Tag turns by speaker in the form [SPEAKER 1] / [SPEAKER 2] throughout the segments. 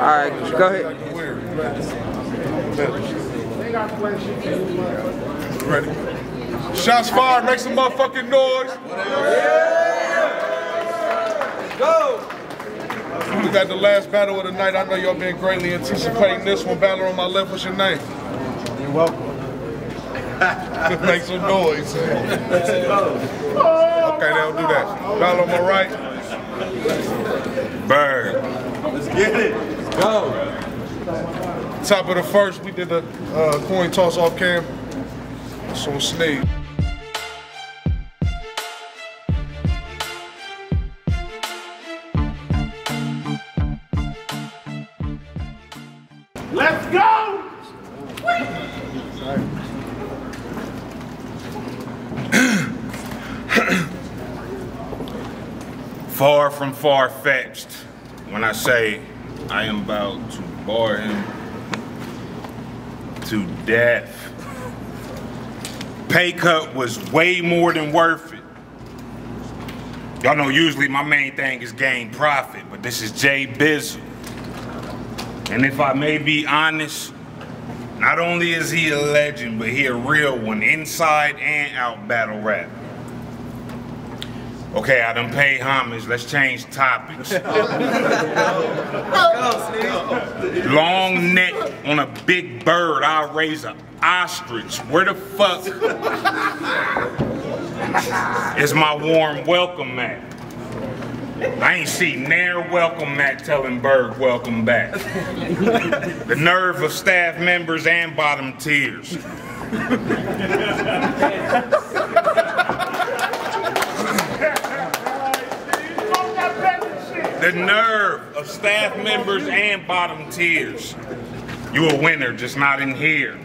[SPEAKER 1] Alright, go ahead.
[SPEAKER 2] Ready? Shots fired, make some motherfucking noise. Go! We got the last battle of the night. I know y'all been greatly anticipating this one. Battler on my left, what's your name?
[SPEAKER 3] You're welcome.
[SPEAKER 2] Make some noise. Okay, they'll do that. Battler on my right. Bird.
[SPEAKER 3] Let's get it. Let's go.
[SPEAKER 2] Top of the first, we did the coin toss off cam. So Sneezey.
[SPEAKER 4] Let's go!
[SPEAKER 5] Far from far-fetched when I say I am about to bore him to death. Pay cut was way more than worth it. Y'all know usually my main thing is gain profit, but this is Bizzle. And if I may be honest, not only is he a legend, but he a real one, inside and out battle rap. Okay, I done paid homage, let's change topics. Long neck on a big bird, I'll raise an ostrich. Where the fuck is my warm welcome mat? I ain't seen ne'er welcome mat telling bird welcome back. The nerve of staff members and bottom tiers. The nerve of staff members and bottom tiers. You a winner, just not in here.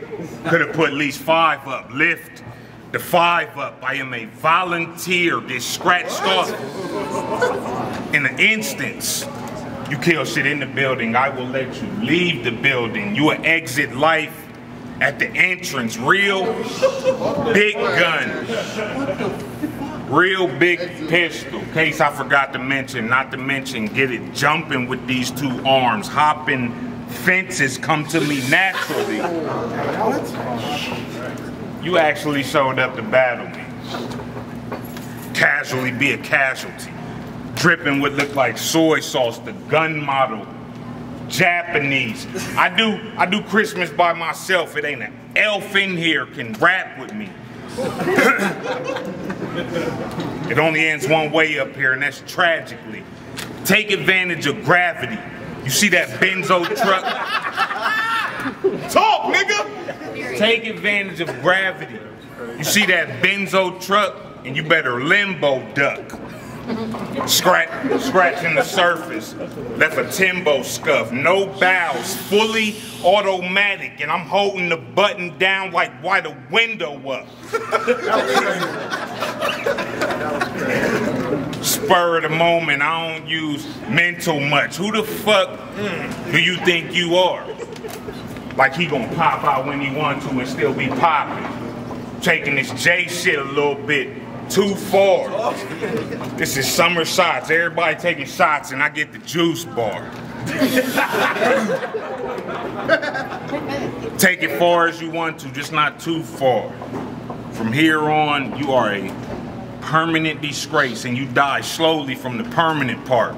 [SPEAKER 5] Could have put at least 5 up. Lift the 5 up. I am a volunteer. This scratched off in an instance. You kill shit in the building, I will let you leave the building. You will exit life at the entrance. Real big gun. Real big pistol. Case I forgot to mention, not to mention, get it jumping with these 2 arms. Hopping fences come to me naturally. You actually showed up to battle me. Casually be a casualty. Dripping what looked like soy sauce, the gun model. Japanese. I do Christmas by myself. It ain't an elf in here can rap with me. It only ends one way up here, and that's tragically. Take advantage of gravity. You see that benzo truck? Talk, nigga! Take advantage of gravity. You see that benzo truck, and you better limbo duck. Scratching the surface, left a Timbo scuff, no bows, fully automatic, and I'm holding the button down like why the window up. Spur of the moment, I don't use mental much. Who the fuck do you think you are? Like he gonna pop out when he want to and still be popping. Taking this J shit a little bit too far. This is summer shots. Everybody taking shots and I get the juice bar. Take it far as you want to, just not too far. From here on, you are a permanent disgrace and you die slowly from the permanent part.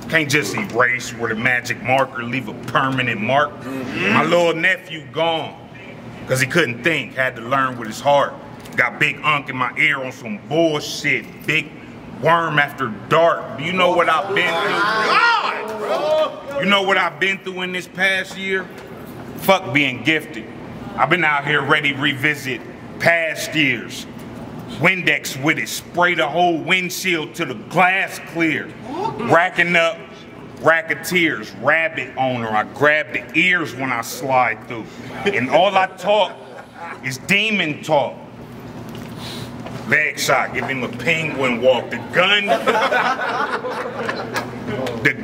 [SPEAKER 5] Can't just erase with a magic marker, leave a permanent mark. My little nephew gone, because he couldn't think, had to learn with his heart. Got big unk in my ear on some bullshit. Big worm after dark. Do you know what I've been through? God! You know what I've been through in this past year? Fuck being gifted. I've been out here ready to revisit past years. Windex with it. Spray the whole windshield till the glass clear. Racking up racketeers. Rabbit owner. I grab the ears when I slide through. And all I talk is demon talk. Leg shot, give him a penguin walk. The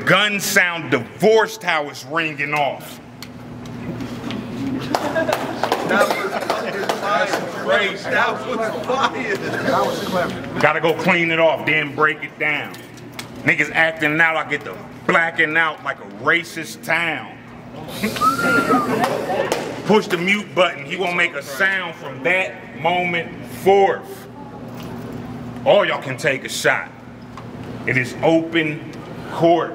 [SPEAKER 5] gun sound divorced how it's ringing off.
[SPEAKER 3] That was crazy. That was fire. That was clever.
[SPEAKER 5] Gotta go clean it off, then break it down. Niggas acting out, I get the blacking out like a racist town. Push the mute button, he won't make a sound from that moment forth. All y'all can take a shot. It is open court.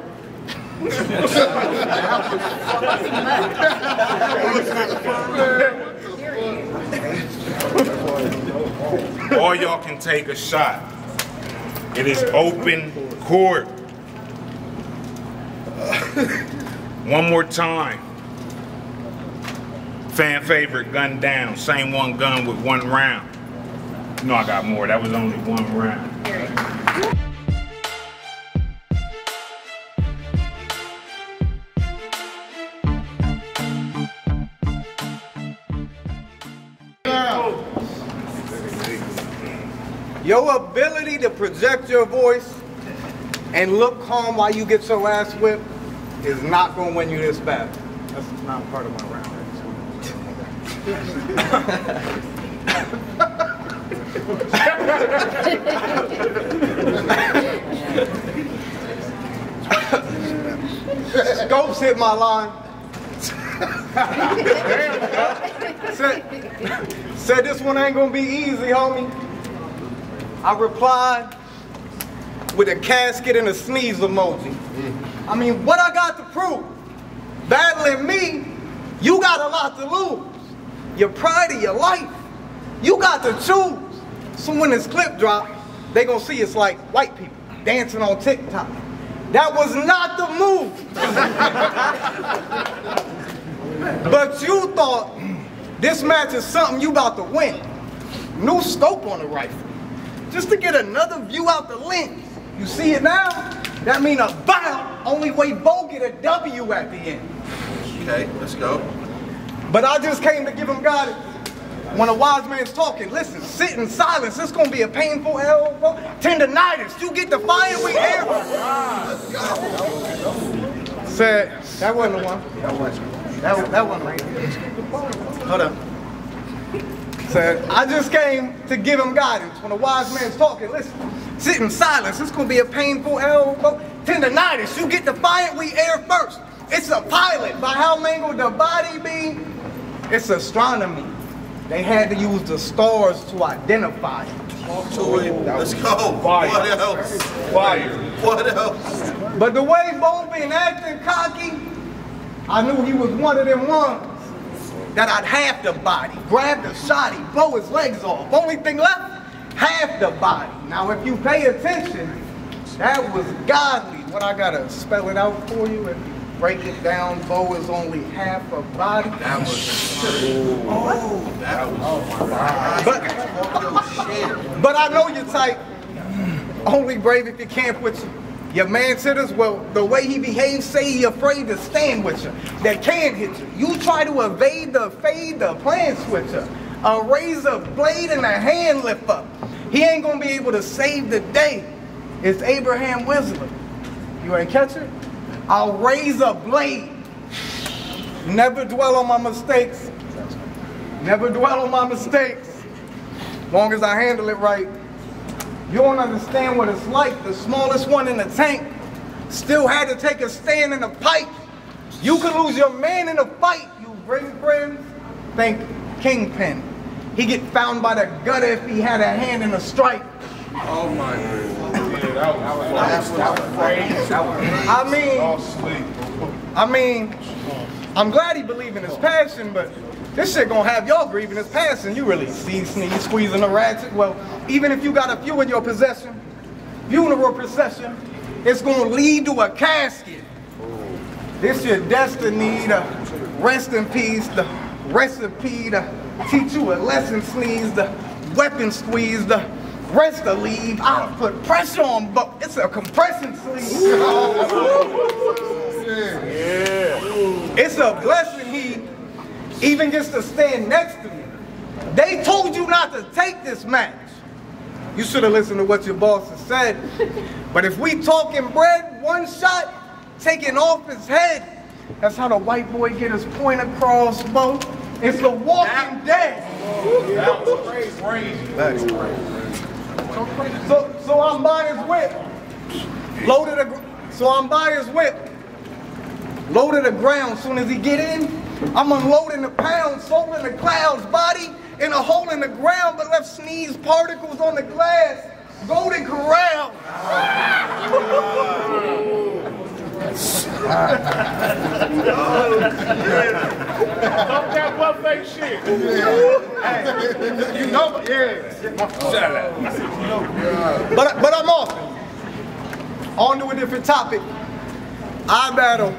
[SPEAKER 5] All y'all can take a shot. It is open court. One more time. Fan favorite, gun down. Same one gun with one round. No, I got more. That was only one round.
[SPEAKER 1] Your ability to project your voice and look calm while you get your ass whipped is not going to win you this battle. That's not part of my round. Scopes hit my line. Said this one ain't gonna be easy, homie. I replied with a casket and a sneeze emoji. I mean, what I got to prove? Battling me, you got a lot to lose. Your pride of your life, you got to choose. So when this clip drops, they gonna see it's like white people dancing on TikTok. That was not the move. But you thought this match is something you about to win. New scope on the rifle. Just to get another view out the lens. You see it now? That mean a bow, only way Bo get a W at the end.
[SPEAKER 3] Okay, let's go.
[SPEAKER 1] But I just came to give him guidance. When a wise man's talking, listen, sit in silence. It's gonna be a painful elbow. Tendonitis, you get defiant with air. Said, that wasn't the one. That wasn't right. Hold up. Said, I just came to give him guidance. When a wise man's talking, listen, sit in silence. It's gonna be a painful elbow. Tendonitis, you get defiant, we air first. It's a pilot. By how mangled the body be, it's astronomy. They had to use the stars to identify it.
[SPEAKER 3] Talk to it. Let's go.
[SPEAKER 2] Fire.
[SPEAKER 3] What else?
[SPEAKER 2] Fire.
[SPEAKER 3] What else?
[SPEAKER 1] But the way Bo been acting cocky, I knew he was one of them ones that I'd half the body, grab the shotty, blow his legs off. Only thing left, half the body. Now if you pay attention, that was godly. What I gotta spell it out for you? If you break it down, Bo is only half a body.
[SPEAKER 3] That was
[SPEAKER 1] But I know you're tight. Only brave if you camp with you. Your man sitters, well, the way he behaves, say he afraid to stand with you. That can hit you. You try to evade the fade, the plan switcher. A razor blade and a hand lift up. He ain't gonna be able to save the day. It's Abraham Whistler. You ain't catch it? I'll raise a blade. Never dwell on my mistakes. Never dwell on my mistakes. Long as I handle it right. You don't understand what it's like. The smallest one in the tank still had to take a stand in the pipe. You could lose your man in a fight. You bring friends, think Kingpin. He get found by the gutter if he had a hand in a strike.
[SPEAKER 3] Oh my God.
[SPEAKER 1] I mean, I'm glad he believed in his passion, but this shit gonna have y'all grieving his passion. You really see Sneeze squeezing a ratchet. Well, even if you got a few in your possession, funeral procession, it's gonna lead to a casket. This your destiny to rest in peace, the recipe to teach you a lesson, Sneeze, the weapon squeeze, the rest to leave. I put pressure on, but it's a compression sleeve. It's a blessing he even gets to stand next to me. They told you not to take this match. You should have listened to what your boss has said. But if we talking bread, one shot, taking off his head, that's how the white boy get his point across, Bo. It's the Walking Dead.
[SPEAKER 2] That was crazy.
[SPEAKER 1] So I'm by his whip, loaded a So I'm by his whip, low to the ground. Soon as he get in, I'm unloading the pounds, soul in the clouds, body in a hole in the ground, but left sneeze particles on the glass. Golden Corral.
[SPEAKER 2] Talk that buffet shit.
[SPEAKER 1] You know, yeah.
[SPEAKER 5] Shut up.
[SPEAKER 1] But I'm off. On to a different topic. I battle.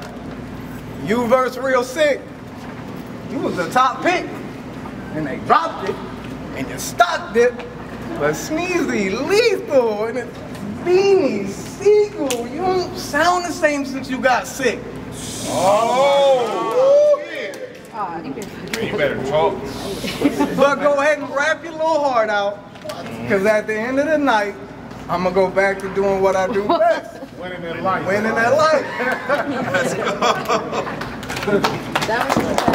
[SPEAKER 1] You verse Real Sick. You was the top pick. And they dropped it. And you stopped it. But Sneezey, Lethal, and it's Beanie, Seagull. You don't sound the same since you got sick.
[SPEAKER 2] Oh,
[SPEAKER 5] You better talk.
[SPEAKER 1] But go ahead and rap your little heart out. Because at the end of the night, I'm going to go back to doing what I do best.
[SPEAKER 2] winning in life.
[SPEAKER 1] Winning that life.
[SPEAKER 3] Let's go.
[SPEAKER 4] That was the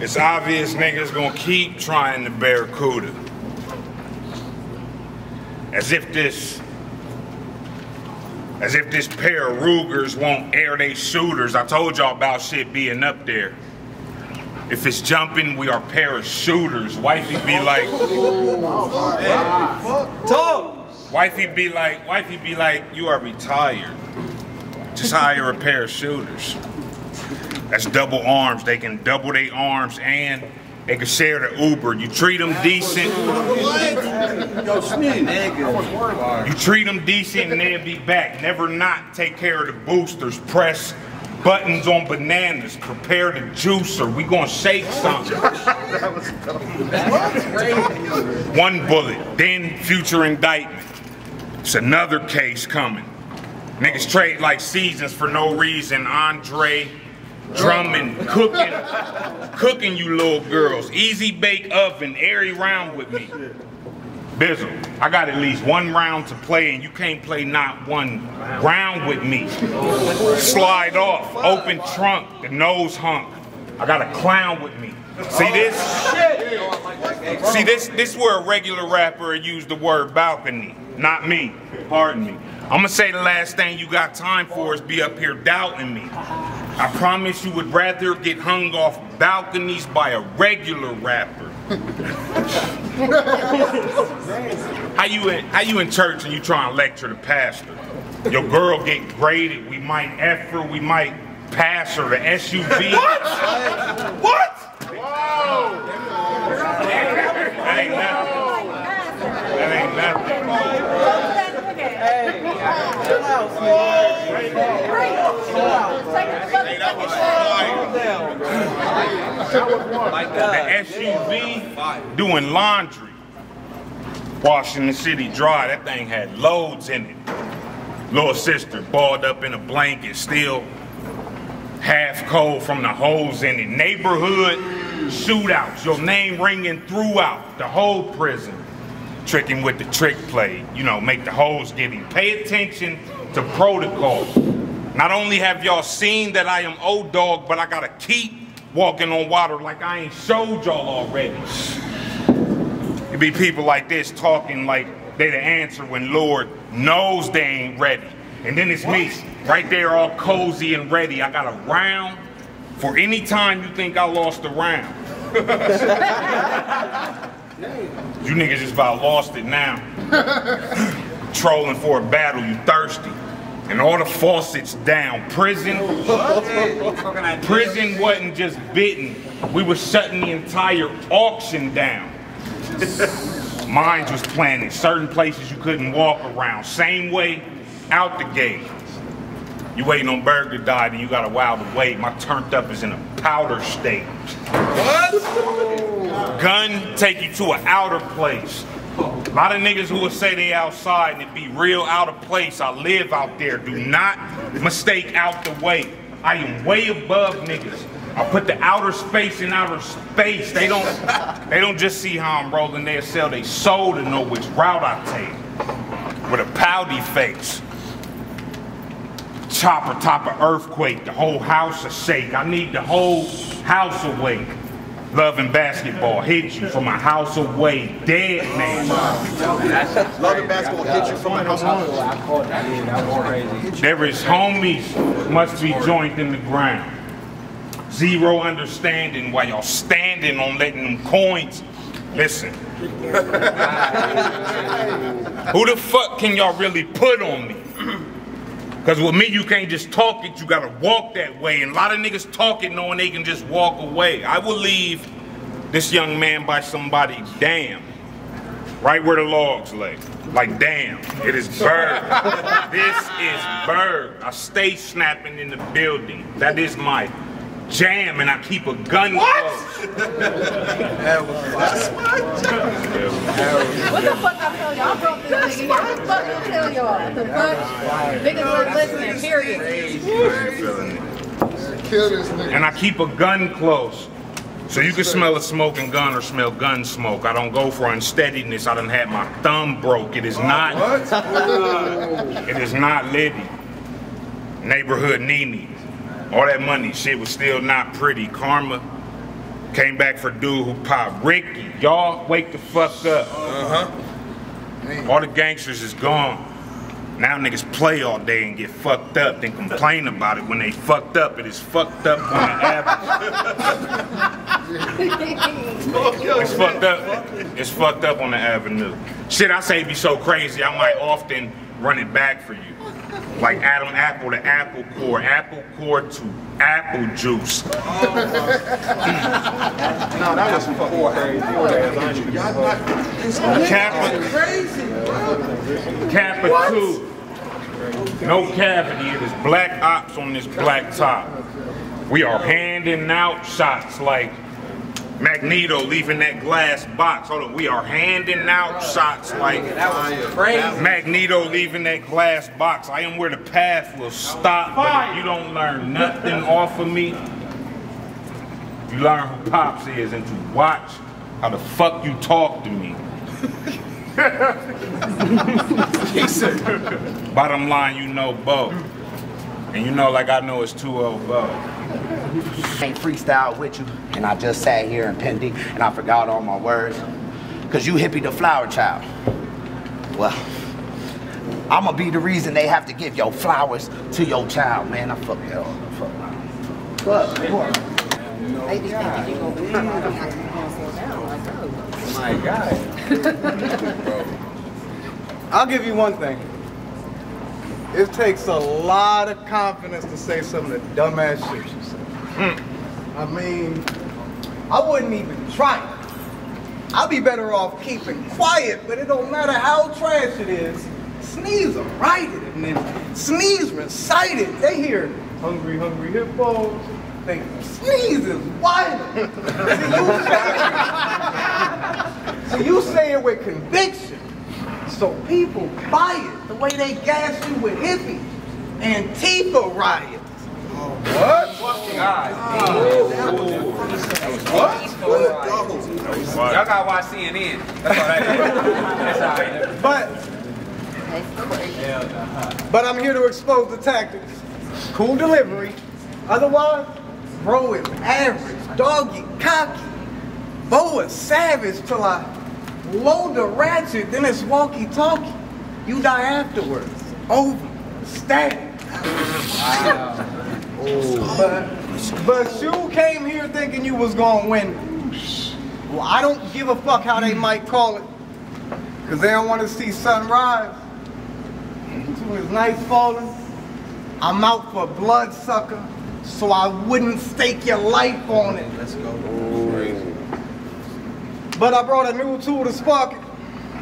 [SPEAKER 5] It's obvious niggas gonna keep trying to barracuda. As if this pair of Rugers won't air they shooters. I told y'all about shit being up there. If it's jumping, we are pair of shooters. Wifey be like, Wifey be like, you are retired. Just hire a pair of shooters. That's double arms. They can double their arms and they can share the Uber. You treat them decent. You treat them decent and they'll be back. Never not take care of the boosters. Press buttons on bananas. Prepare the juicer. We gonna shake something. One bullet, then future indictment. It's another case coming. Niggas trade like seasons for no reason. Andre drumming, cooking you little girls. Easy bake oven, airy round with me. Bizzle, I got at least one round to play and you can't play not one round with me. Slide off, open trunk, the nose hunk. I got a clown with me. See this? See this where a regular rapper use the word balcony, not me, pardon me. I'm gonna say the last thing you got time for is be up here doubting me. I promise you would rather get hung off balconies by a regular rapper. How you in church and you try and lecture the pastor? Your girl get graded, we might F her, we might pass her, the SUV. What? Whoa! That ain't nothing. That ain't nothing. The SUV doing laundry, washing the city dry. That thing had loads in it. Little sister balled up in a blanket, still half cold from the holes in it. Neighborhood shootouts, your name ringing throughout the whole prison. Tricking with the trick play, you know, make the hoes get him. Pay attention to protocol. Not only have y'all seen that I am old dog, but I gotta keep walking on water like I ain't showed y'all already. It be people like this talking like they the answer when Lord knows they ain't ready. And then it's me, right there all cozy and ready. I got a round for any time you think I lost a round. You niggas just about lost it now. Trolling for a battle, you thirsty. And all the faucets down. Prison wasn't just bitten. We was shutting the entire auction down. Mines was planted. Certain places you couldn't walk around. Same way out the gate. You waiting on Berg to die, then you got a while to wait. My turned up is in a powder state. What? Gun take you to an outer place. A lot of niggas who will say they outside and it be real out of place. I live out there. Do not mistake out the way. I am way above niggas. I put the outer space in outer space. They don't just see how I'm rolling. They'll sell their soul to know which route I take. with a pouty face. Chopper top of earthquake, the whole house a shake. I need the whole house awake. Loving basketball hit you from a house away, dead man.
[SPEAKER 3] Loving basketball hit you from a house away.
[SPEAKER 5] There is homies must be joined in the ground. Zero understanding while y'all standing on letting them coins. Listen. Who the fuck can y'all really put on me? Because with me, you can't just talk it, you gotta walk that way. And a lot of niggas talk it knowing they can just walk away. I will leave this young man by somebody's damn. Right where the logs lay. Like damn, it is Berg. This is Berg. I stay snapping in the building. That is my jam, and I keep a gun close.
[SPEAKER 4] What the fuck I tell y'all? I broke this nigga here. What the fuck I tell y'all? What the fuck? Niggas weren't listening, period.
[SPEAKER 5] And I keep a gun close. So you can smell a smoking gun or smell gun smoke. I don't go for unsteadiness. I done had my thumb broke. It is not. It is not Liddy. Neighborhood Nene. All that money shit was still not pretty. Karma came back for dude who popped Ricky. Y'all wake the fuck up. All the gangsters is gone. Now niggas play all day and get fucked up, then complain about it. When they fucked up, it is fucked up on the avenue. It's fucked up. It's fucked up on the avenue. Shit, I say be so crazy, I might often run it back for you. Like Adam Apple to apple core to apple juice.
[SPEAKER 3] No, that was
[SPEAKER 5] Kappa 2. No cavity, it is black ops on this black top. We are handing out shots like Magneto leaving that glass box. Hold on, we are handing out shots like Magneto leaving that glass box. I am where the path will stop, but if you don't learn nothing off of me, you learn who Pops is and to watch how the fuck you talk to me. Bottom line, you know both. And you know like I know it's 2-0 both.
[SPEAKER 6] Ain't freestyle with you, and I just sat here and pending, and I forgot all my words. Cause you hippie the flower child. Well, I'ma be the reason they have to give your flowers to your child, man. I fuck that all. Fuck.
[SPEAKER 1] My God. I'll give you one thing. It takes a lot of confidence to say some of the dumbass shit you say. I mean, I wouldn't even try it. I'd be better off keeping quiet, but it don't matter how trash it is. Sneeze will write it, and then Sneeze recite it. They hear hungry, hungry hippos. They Sneeze is wild. So you say it with conviction. So people buy it the way they gas you with hippies and Antifa riots. What?
[SPEAKER 7] God. What? Y'all gotta watch CNN. That's all that is.
[SPEAKER 1] But I'm here to expose the tactics. Cool delivery. Otherwise, bro is average, doggy, cocky. Bo is savage till I load the ratchet, then it's walkie-talkie. You die afterwards. Over. Static. Wow. But you came here thinking you was gonna win. Well, I don't give a fuck how they might call it. Cause they don't want to see sunrise. Soon as night's falling, I'm out for bloodsucker, so I wouldn't stake your life on it.
[SPEAKER 3] Let's go.
[SPEAKER 1] But I brought a new tool to spark it.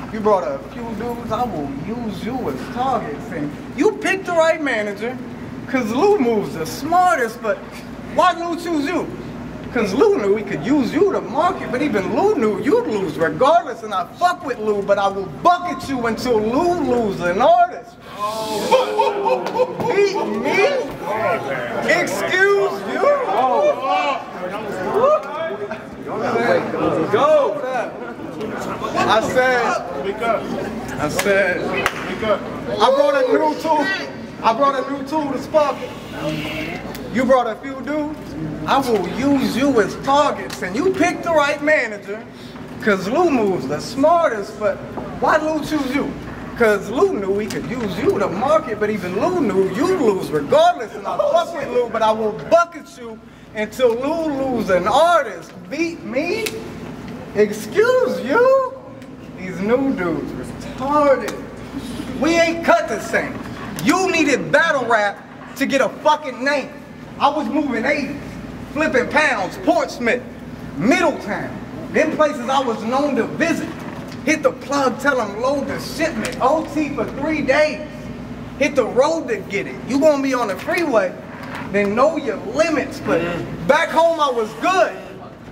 [SPEAKER 1] If you brought a few dudes, I will use you as targets. And you picked the right manager, cause Lou moves the smartest, but why Lou choose you? Cause Lou knew he could use you to market, but even Lou knew you'd lose regardless, and I fuck with Lou, but I will bucket you until Lou loses an artist. Beat me? Excuse you? Go! I said, I brought a new tool to spark it. You brought a few dudes. I will use you as targets, and you picked the right manager. Cause Lou moves the smartest, but why Lou choose you? Cause Lou knew he could use you to market, but even Lou knew you lose regardless, and I fuck with Lou, but I will bucket you until Lou lose an artist. Beat me? Excuse you? These new dudes retarded. We ain't cut the same. You needed battle rap to get a fucking name. I was moving 80s, flipping pounds, Portsmouth, Middletown. Them places I was known to visit. Hit the plug, tell them load the shipment. OT for 3 days. Hit the road to get it. You gonna be on the freeway, then know your limits. But back home I was good.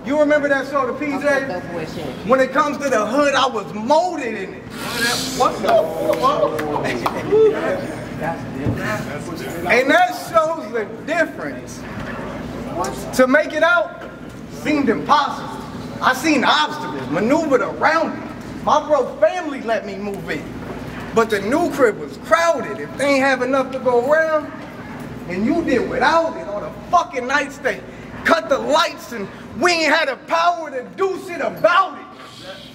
[SPEAKER 1] You remember that show, The PJ? When it comes to the hood, I was molded in it. What the fuck? And that shows the difference. To make it out seemed impossible. I seen obstacles, maneuvered around it. My bro family let me move in. But the new crib was crowded. If they ain't have enough to go around, and you did without it on the fucking nights they cut the lights and we ain't had the power to do shit about it.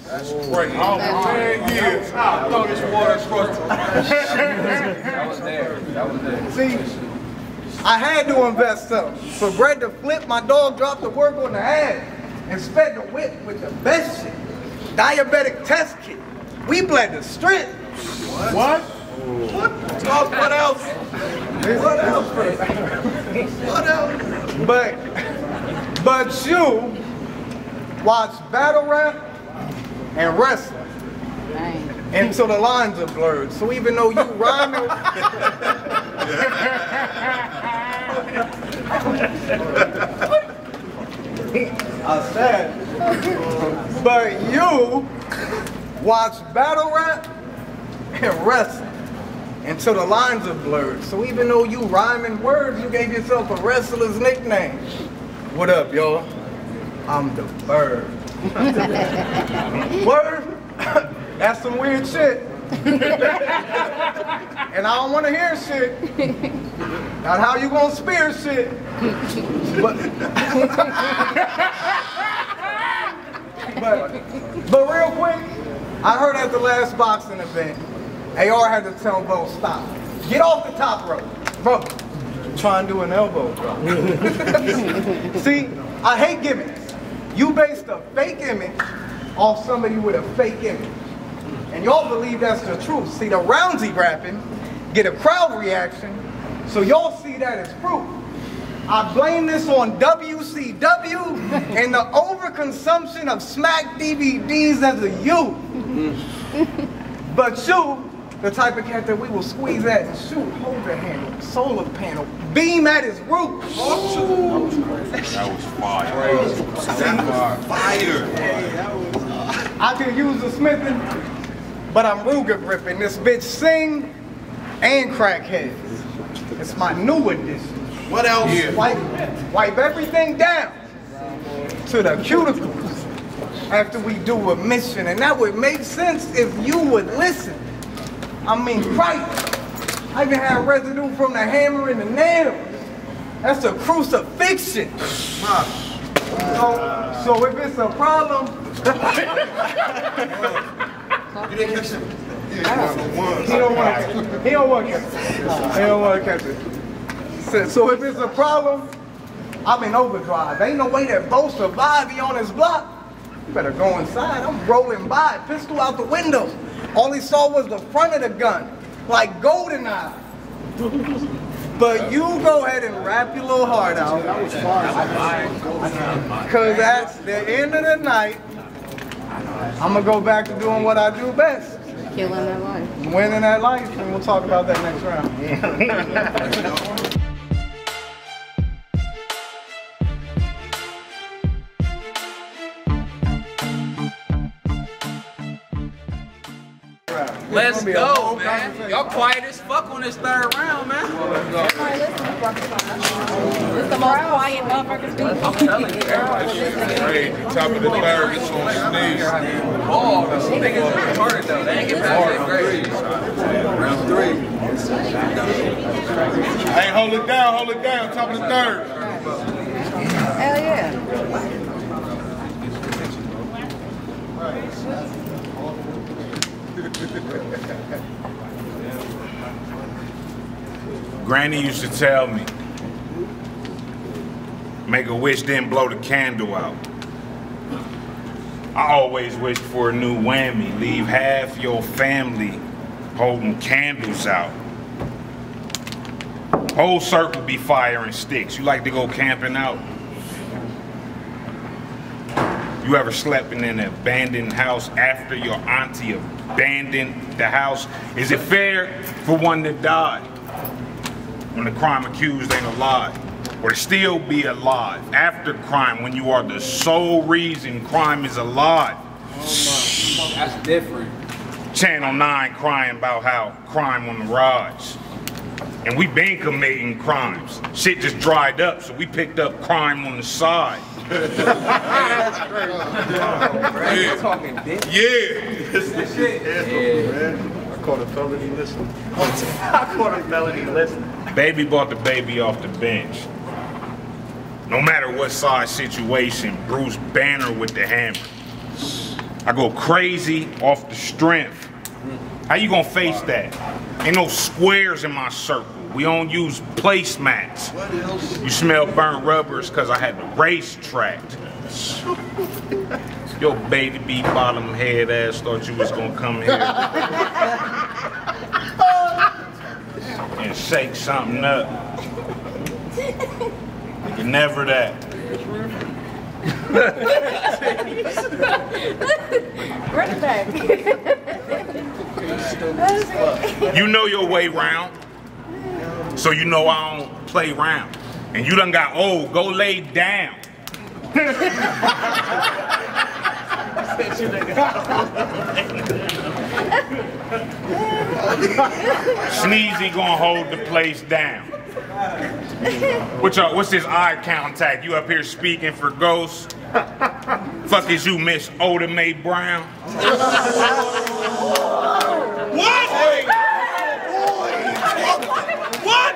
[SPEAKER 2] That's crazy. Oh, man, years. I thought this water
[SPEAKER 7] That was there.
[SPEAKER 1] See, I had to invest something. For bread to flip, my dog dropped the work on the ad and sped the whip with the best shit. Diabetic test kit. We bled the strip. What? What else? What else? What else? But you watch battle rap and wrestling until the lines are blurred. So even though you rhyming, I said, but you watch battle rap and wrestling until the lines are blurred. So even though you rhyming words, you gave yourself a wrestler's nickname. What up, y'all? I'm the Bird. Word? That's some weird shit. And I don't want to hear shit. Not how you gonna spear shit. But real quick, I heard at the last boxing event, AR had to tell Bo, stop. Get off the top rope. Bro, try and do an elbow, bro. See, I hate gimmicks. You based a fake image off somebody with a fake image. And y'all believe that's the truth. See, the rounds he rapping get a crowd reaction, so y'all see that as proof. I blame this on WCW and the overconsumption of Smack DVDs as a youth. But you, the type of cat that we will squeeze at and shoot, hold the handle, solar panel, beam at his roof. Oh,
[SPEAKER 5] that was fire.
[SPEAKER 1] I could use the smithing, but I'm Ruger gripping. This bitch sing and crack heads. It's my new edition.
[SPEAKER 3] What else?
[SPEAKER 1] Yeah. Wipe everything down to the cuticles after we do a mission. And that would make sense if you would listen. I mean, Christ, I even have residue from the hammer and the nails. That's a crucifixion. So if it's a problem,
[SPEAKER 3] You didn't catch it?
[SPEAKER 1] he don't want to catch it. So if it's a problem, I'm in overdrive. Ain't no way that Bo survived. He on his block. You better go inside. I'm rolling by, pistol out the window. All he saw was the front of the gun, like GoldenEye. But you go ahead and rap your little heart out. Because at the end of the night, I'm going to go back to doing what I do best.
[SPEAKER 4] Killing that life.
[SPEAKER 1] Winning that life, and we'll talk about that next round.
[SPEAKER 7] Let's go, man. Y'all quiet as fuck on this third round, man.
[SPEAKER 4] Everybody listen to fucking time. This is the most quiet motherfuckers be.
[SPEAKER 7] I'm telling you, everybody
[SPEAKER 2] Crazy. Top of the third, it's on Sneeze.
[SPEAKER 7] ball. Niggas retarded though. They ain't get past that grade.
[SPEAKER 3] Round 3.
[SPEAKER 2] Hey, hold it down, top of the third.
[SPEAKER 4] Hell yeah.
[SPEAKER 5] Granny used to tell me, make a wish, then blow the candle out. I always wished for a new whammy, leave half your family holding candles out. Whole circle be firing sticks. You like to go camping out? You ever slept in an abandoned house after your auntie abandoned the house? Is it fair for one to die when the crime accused ain't alive? Or to still be alive after crime when you are the sole reason crime is alive?
[SPEAKER 7] That's different.
[SPEAKER 5] Channel 9 crying about how crime on the rise. And we been committing crimes. Shit just dried up, so we picked up crime on the side.
[SPEAKER 7] That's crazy.
[SPEAKER 2] Yeah.
[SPEAKER 7] Talking dick.
[SPEAKER 2] Yeah.
[SPEAKER 3] I caught a felony listening. I caught a felony listening.
[SPEAKER 5] Baby bought the baby off the bench. No matter what size situation, Bruce Banner with the hammer. I go crazy off the strength. How you gonna face that? Ain't no squares in my circle. We don't use placemats. You smell burnt rubbers cause I had the racetrack. Your baby bottom head ass thought you was gonna come here and shake something up. Nigga, never that.
[SPEAKER 4] Run it back.
[SPEAKER 5] You know your way round, so you know I don't play round. And you done got old, go lay down. Sneezey gonna hold the place down. What's this eye contact? You up here speaking for ghosts? Fuck is you, Miss Oda Mae Brown? What? What?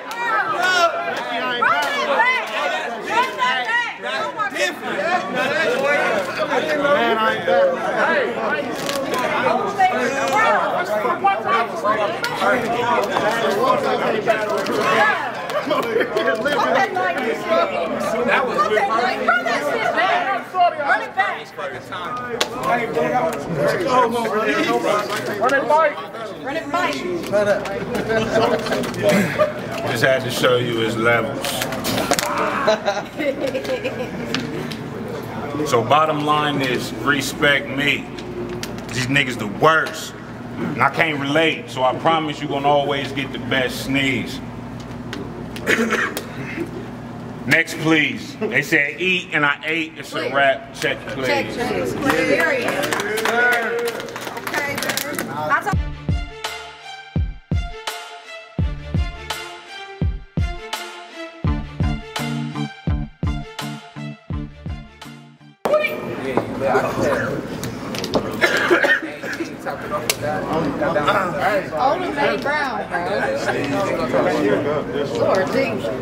[SPEAKER 7] That was
[SPEAKER 4] Run that shit back. Run it back. Run it back.
[SPEAKER 5] Just had to show you his levels. So bottom line is, respect me. These niggas the worst. And I can't relate, so I promise you gonna always get the best sneeze. Next, please. They said eat, and I ate. It's a wrap. Check, please.
[SPEAKER 4] Check, please. Period. Okay, man. Oda Mae Brown, bro. Lord Jesus.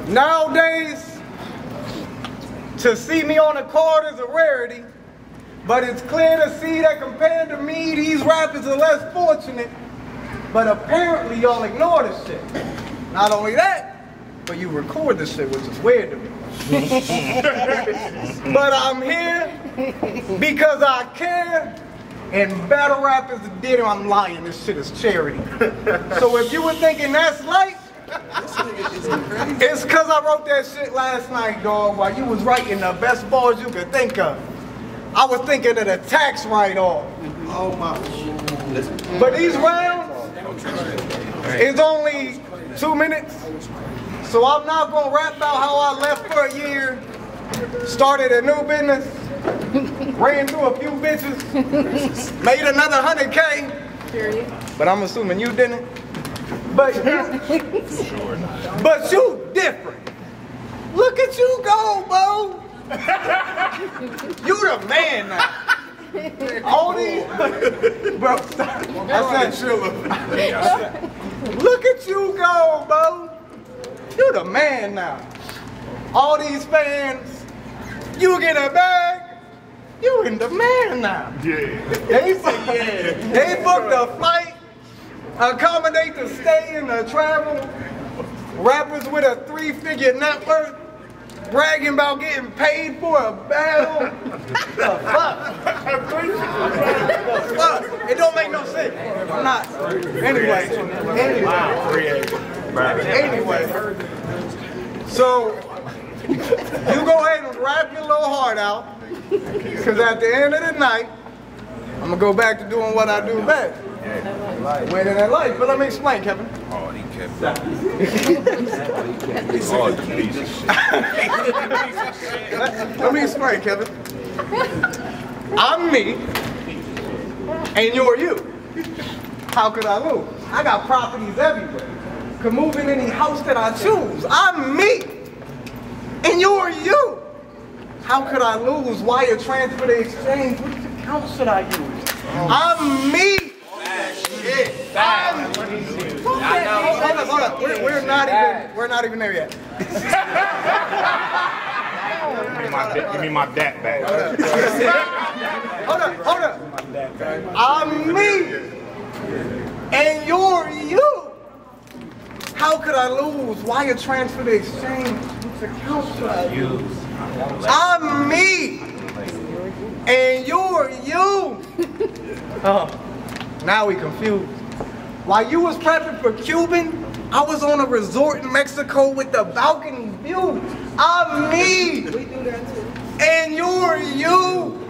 [SPEAKER 1] Nowadays, to see me on the card is a rarity, but it's clear to see that compared to me, these rappers are less fortunate. But apparently y'all ignore this shit. Not only that, but you record this shit, which is weird to me. But I'm here because I care, and battle rappers did it. I'm lying, this shit is charity. So if you were thinking that's light, it's because I wrote that shit last night, dog, while you was writing the best bars you could think of. I was thinking of the tax write-off.
[SPEAKER 3] Oh my.
[SPEAKER 1] But these rounds is only 2 minutes, so I'm not gonna rap about how I left for a year, started a new business, ran through a few bitches, made another 100K.
[SPEAKER 4] Period.
[SPEAKER 1] But I'm assuming you didn't. But you different. Look at you go, Bo. You the man now. All these, bro. I said, look at you go, Bo. You the man now. All these fans, you get a bag. You in the man now.
[SPEAKER 2] Yeah.
[SPEAKER 1] They say yeah. They booked a flight, accommodate to stay and the travel. Rappers with a 3-figure net worth, bragging about getting paid for a battle. The fuck? The fuck? It don't make no sense. I'm not. Anyway. So you go ahead and rap your little heart out. Because at the end of the night, I'm going to go back to doing what I do best. Winning at life. But let me explain, Kevin.
[SPEAKER 5] Oh, he kept up. Oh, the piece of shit.
[SPEAKER 1] Let me explain, Kevin. I'm me, and you're you. How could I lose? I got properties everywhere. Could move in any house that I choose. I'm me, and you're you. How could I lose? Wire transfer to exchange? Which account should I use? I'm me. Hold up. We're not even there yet.
[SPEAKER 5] Give me my dat back.
[SPEAKER 1] Hold up. I'm me, and you're you. How could I lose? Wire transfer to exchange? Which account should I use? I'm me, and you're you. Oh, now we confused. While you was prepping for Cuban, I was on a resort in Mexico with the balcony view. I'm me, and you're you.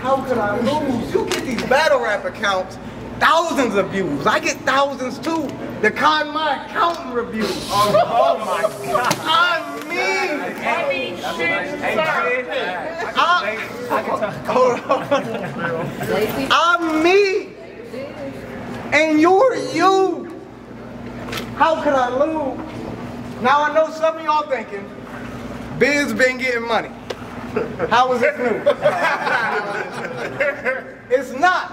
[SPEAKER 1] How could I lose? You get these battle rap accounts, thousands of views. I get thousands too. The Con My Accountant review. Oh my God. I'm me. I'm me. And you're you. How could I lose? Now I know some of y'all thinking, Biz been getting money. How is it new? It's not.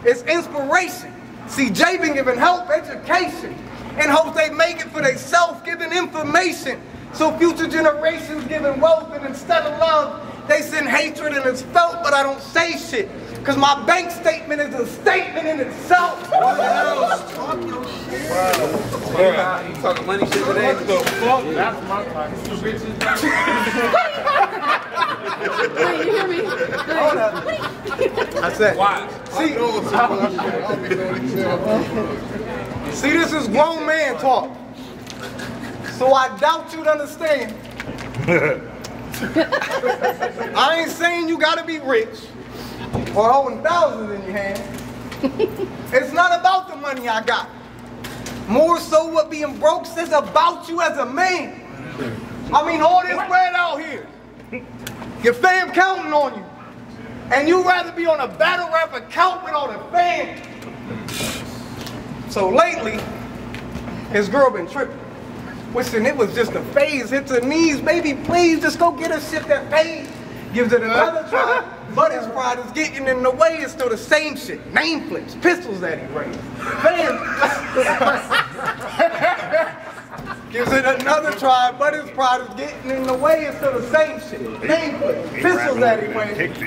[SPEAKER 1] It's inspiration. See, Jay been giving help, education, in hopes they make it for themselves, giving information. So future generations giving wealth, and instead of love, they send hatred, and it's felt, but I don't say shit. Cause my bank statement is a statement in itself.
[SPEAKER 7] You talking money shit today?
[SPEAKER 2] What the fuck? That's my time.
[SPEAKER 4] Wait, you hear me?
[SPEAKER 1] Hold up. I said,
[SPEAKER 7] Why?
[SPEAKER 1] see, this is grown man talk. So I doubt you'd understand. I ain't saying you gotta be rich or holding thousands in your hand. It's not about the money I got. More so what being broke says about you as a man. I mean, all this bread out here. Your fam counting on you. And you'd rather be on a battle rap account with all the fans. So lately, his girl been tripping. Wishing it was just a phase. Hits her knees, baby, please just go get her shit that pays. Gives it another try, but his pride is getting in the way. It's still the same shit. Name flips, pistols that he raised. Fam. Gives it another try, but his pride is getting in the way. It's still the same shit. Name flips, pistols that he raised.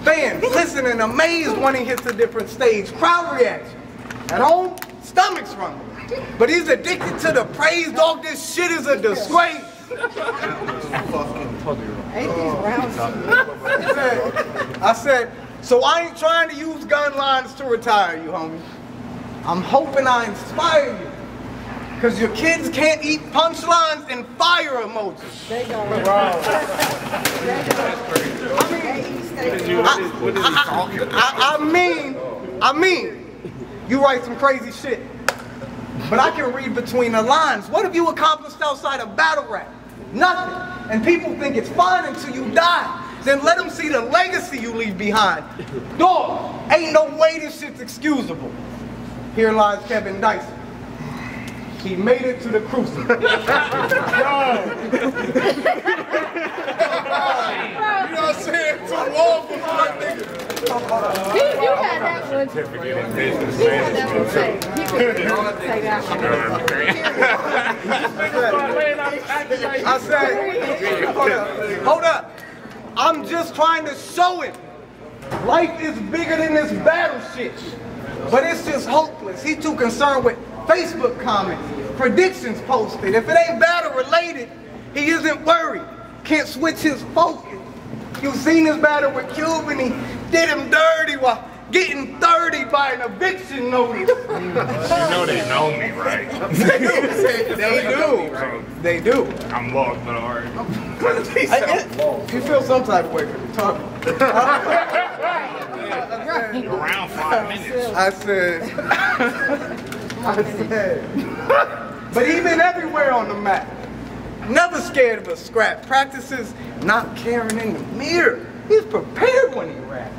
[SPEAKER 1] Fans listening, amazed when he hits a different stage. Crowd reaction. At home, stomachs rumbling. But he's addicted to the praise, dog. This shit is a disgrace. I said, so I ain't trying to use gun lines to retire you, homie. I'm hoping I inspire you. Because your kids can't eat punchlines and fire emojis.
[SPEAKER 4] They go.
[SPEAKER 1] I mean, you write some crazy shit. But I can read between the lines. What have you accomplished outside of battle rap? Nothing. And people think it's fun until you die. then let them see the legacy you leave behind. Dog, ain't no way this shit's excusable. Here lies Kevin Dyson. He made it to the crucible.
[SPEAKER 2] You know what I'm saying? Too long for that nigga.
[SPEAKER 4] You had that one. You had that one saved. You could say that one.
[SPEAKER 1] I said, hold up. I'm just trying to show him. Life is bigger than this battle shit. But it's just hopeless. He too concerned with Facebook comments, predictions posted. If it ain't battle related, he isn't worried. Can't switch his focus. You've seen his battle with Cuban. He did him dirty while getting 30 by an eviction notice.
[SPEAKER 5] You know they know me, right?
[SPEAKER 1] They do.
[SPEAKER 5] I'm lost, but alright.
[SPEAKER 1] You feel some type of way for me talking.
[SPEAKER 5] Around 5 minutes.
[SPEAKER 1] I said, but he been everywhere on the map. Never scared of a scrap. Practices not caring in the mirror. He's prepared when he raps.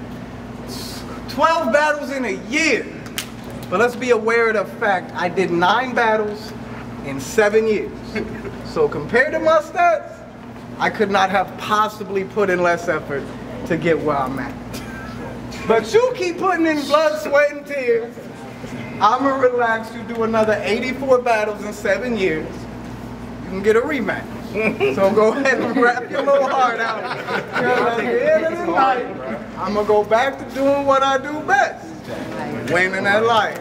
[SPEAKER 1] 12 battles in a year. But let's be aware of the fact I did 9 battles in 7 years. So compared to my stats, I could not have possibly put in less effort to get where I'm at. But you keep putting in blood, sweat, and tears. I'ma relax. You do another 84 battles in 7 years. You can get a rematch. So go ahead and wrap your little heart out. At the end of the night, I'ma go back to doing what I do best. Winning that life.